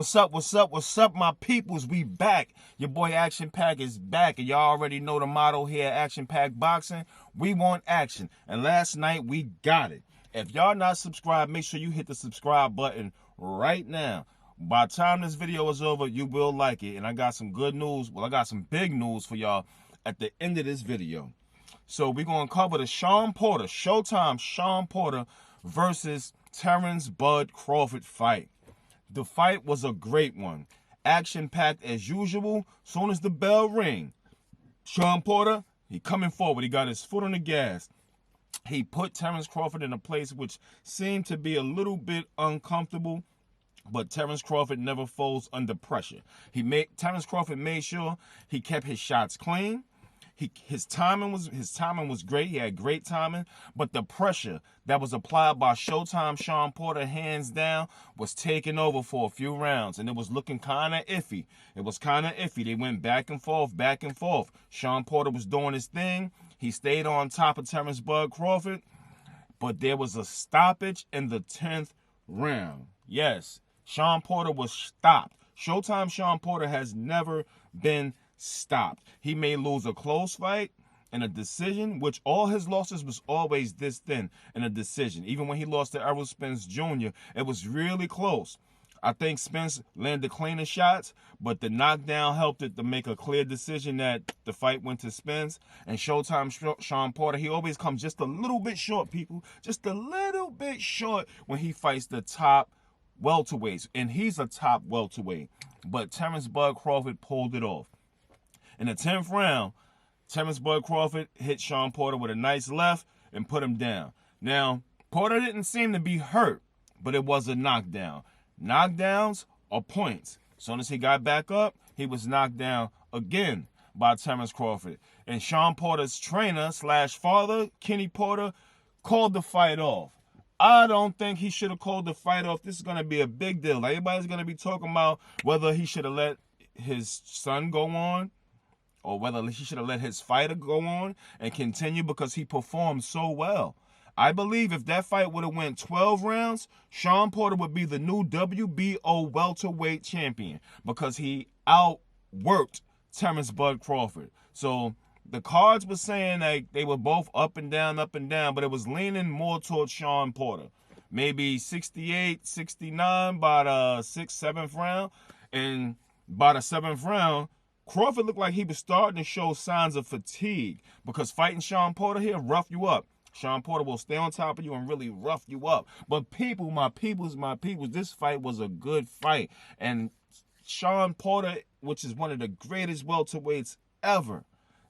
What's up, my peoples? We back. Your boy Action Pack is back, and y'all already know the motto here at Action Pack Boxing. We want action, and last night we got it. If y'all not subscribed, make sure you hit the subscribe button right now. By the time this video is over, you will like it, and I got some good news. Well, I got some big news for y'all at the end of this video. So we're going to cover the Shawn Porter, Showtime Shawn Porter versus Terrance Bud Crawford fight. The fight was a great one. Action-packed as usual. Soon as the bell rang, Shawn Porter, he coming forward. He got his foot on the gas. He put Terrance Crawford in a place which seemed to be a little bit uncomfortable, but Terrance Crawford never folds under pressure. Terrance Crawford made sure he kept his shots clean. His timing was great. He had great timing, but the pressure that was applied by Showtime Shawn Porter, hands down, was taking over for a few rounds, and it was looking kind of iffy. They went back and forth. Shawn Porter was doing his thing. He stayed on top of Terrance Bud Crawford, but there was a stoppage in the 10th round. Yes, Shawn Porter was stopped. Showtime Shawn Porter has never been stopped. He may lose a close fight in a decision, which all his losses was always this thin in a decision. Even when he lost to Errol Spence Jr., it was really close. I think Spence landed cleaner shots, but the knockdown helped it to make a clear decision that the fight went to Spence. And Showtime Shawn Porter, he always comes just a little bit short, people. Just a little bit short when he fights the top welterweights. And he's a top welterweight. But Terrance Bud Crawford pulled it off. In the 10th round, Terrance Bud Crawford hit Shawn Porter with a nice left and put him down. Now, Porter didn't seem to be hurt, but it was a knockdown. Knockdowns are points. As soon as he got back up, he was knocked down again by Terrance Crawford. And Shawn Porter's trainer / father, Kenny Porter, called the fight off. I don't think he should have called the fight off. This is going to be a big deal. Everybody's going to be talking about whether he should have let his son go on, or whether he should have let his fighter go on and continue because he performed so well. I believe if that fight would have went 12 rounds, Shawn Porter would be the new WBO welterweight champion because he outworked Terrance Bud Crawford. So the cards were saying that they were both up and down, but it was leaning more towards Shawn Porter. Maybe 68, 69 by the 6th, 7th round. And by the 7th round, Crawford looked like he was starting to show signs of fatigue because fighting Shawn Porter here rough you up. Shawn Porter will stay on top of you and really rough you up. But people, my peoples, this fight was a good fight. And Shawn Porter, which is one of the greatest welterweights ever,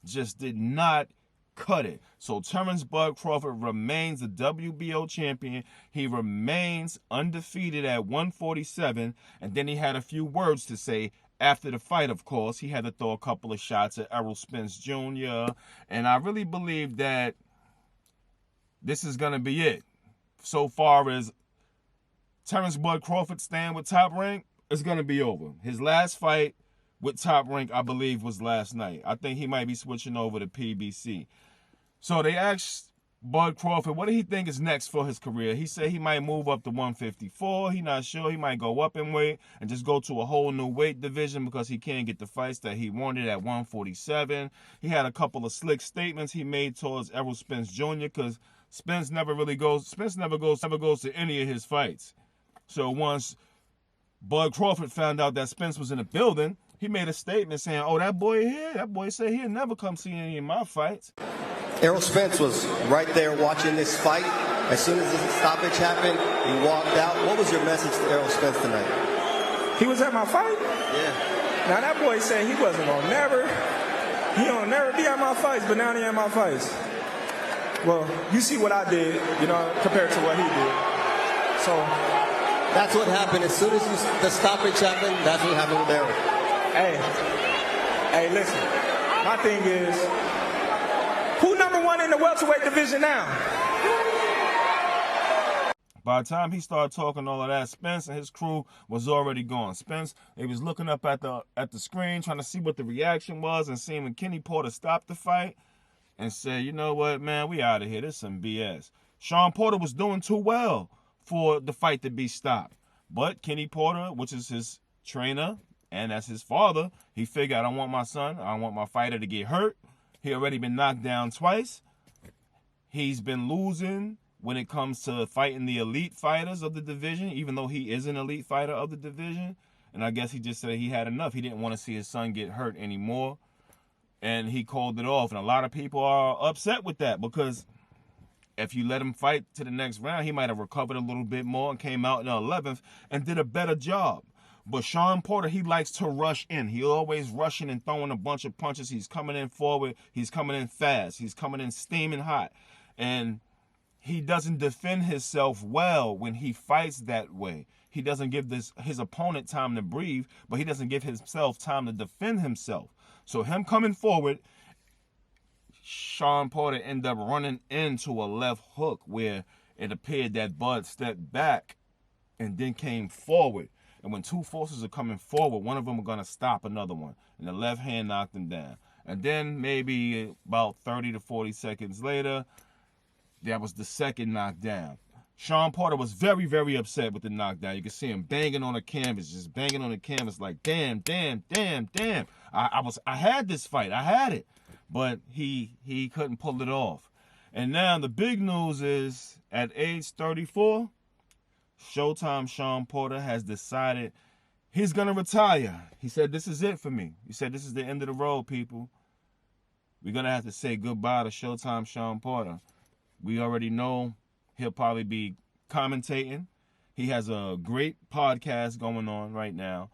just did not cut it. So Terrance Bud Crawford remains the WBO champion. He remains undefeated at 147. And then he had a few words to say. After the fight, of course, he had to throw a couple of shots at Errol Spence Jr. And I really believe that this is going to be it. So far as Terrance Bud Crawford staying with Top Rank, it's going to be over. His last fight with Top Rank, I believe, was last night. I think he might be switching over to PBC. So they asked Bud Crawford, what do he think is next for his career? He said he might move up to 154. He's not sure. He might go up in weight and just go to a whole new weight division because he can't get the fights that he wanted at 147. He had a couple of slick statements he made towards Errol Spence Jr. because Spence never goes to any of his fights. So once Bud Crawford found out that Spence was in the building, he made a statement saying, oh, that boy here, that boy said he'll never come see any of my fights. Errol Spence was right there watching this fight. As soon as the stoppage happened, he walked out. What was your message to Errol Spence tonight? He was at my fight? Yeah. Now that boy said he wasn't gonna never be at my fights, but now he at my fights. Well, you see what I did, compared to what he did. So that's what happened. As soon as the stoppage happened, that's what happened with Errol. Hey, listen. My thing is, who number one in the welterweight division now? By the time he started talking all of that, Spence and his crew was already gone. Spence, he was looking up at the screen, trying to see what the reaction was, and seeing when Kenny Porter stopped the fight and said, you know what, man, we out of here. This is some BS. Shawn Porter was doing too well for the fight to be stopped. But Kenny Porter, which is his trainer, and as his father, he figured, I don't want my son, I don't want my fighter to get hurt. He already been knocked down twice. He's been losing when it comes to fighting the elite fighters of the division, even though he is an elite fighter of the division. And I guess he just said he had enough. He didn't want to see his son get hurt anymore. And he called it off. And a lot of people are upset with that because if you let him fight to the next round, he might have recovered a little bit more and came out in the 11th and did a better job. But Shawn Porter, he likes to rush in. He always rushing and throwing a bunch of punches. He's coming in forward. He's coming in fast. He's coming in steaming hot. And he doesn't defend himself well when he fights that way. He doesn't give his opponent time to breathe, but he doesn't give himself time to defend himself. So him coming forward, Shawn Porter ended up running into a left hook where it appeared that Bud stepped back and then came forward. And when two forces are coming forward, one of them are going to stop another one. And the left hand knocked him down. And then maybe about 30 to 40 seconds later, that was the second knockdown. Shawn Porter was very, very upset with the knockdown. You can see him banging on the canvas, just banging on the canvas like, damn, damn, damn, damn. I had this fight. I had it. But he couldn't pull it off. And now the big news is at age 34, Showtime Shawn Porter has decided he's going to retire. He said, this is it for me. He said, this is the end of the road, people. We're going to have to say goodbye to Showtime Shawn Porter. We already know he'll probably be commentating. He has a great podcast going on right now.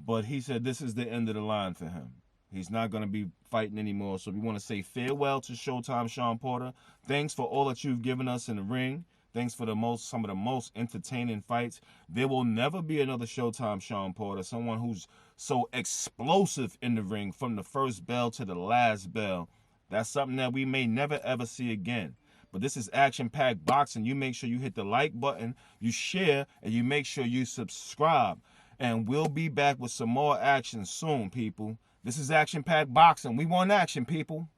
But he said this is the end of the line for him. He's not going to be fighting anymore. So we want to say farewell to Showtime Shawn Porter. Thanks for all that you've given us in the ring. Thanks for some of the most entertaining fights. There will never be another Showtime Shawn Porter, someone who's so explosive in the ring from the first bell to the last bell. That's something that we may never, ever see again. But this is action-packed boxing. You make sure you hit the like button, you share, and you make sure you subscribe. And we'll be back with some more action soon, people. This is action-packed boxing. We want action, people.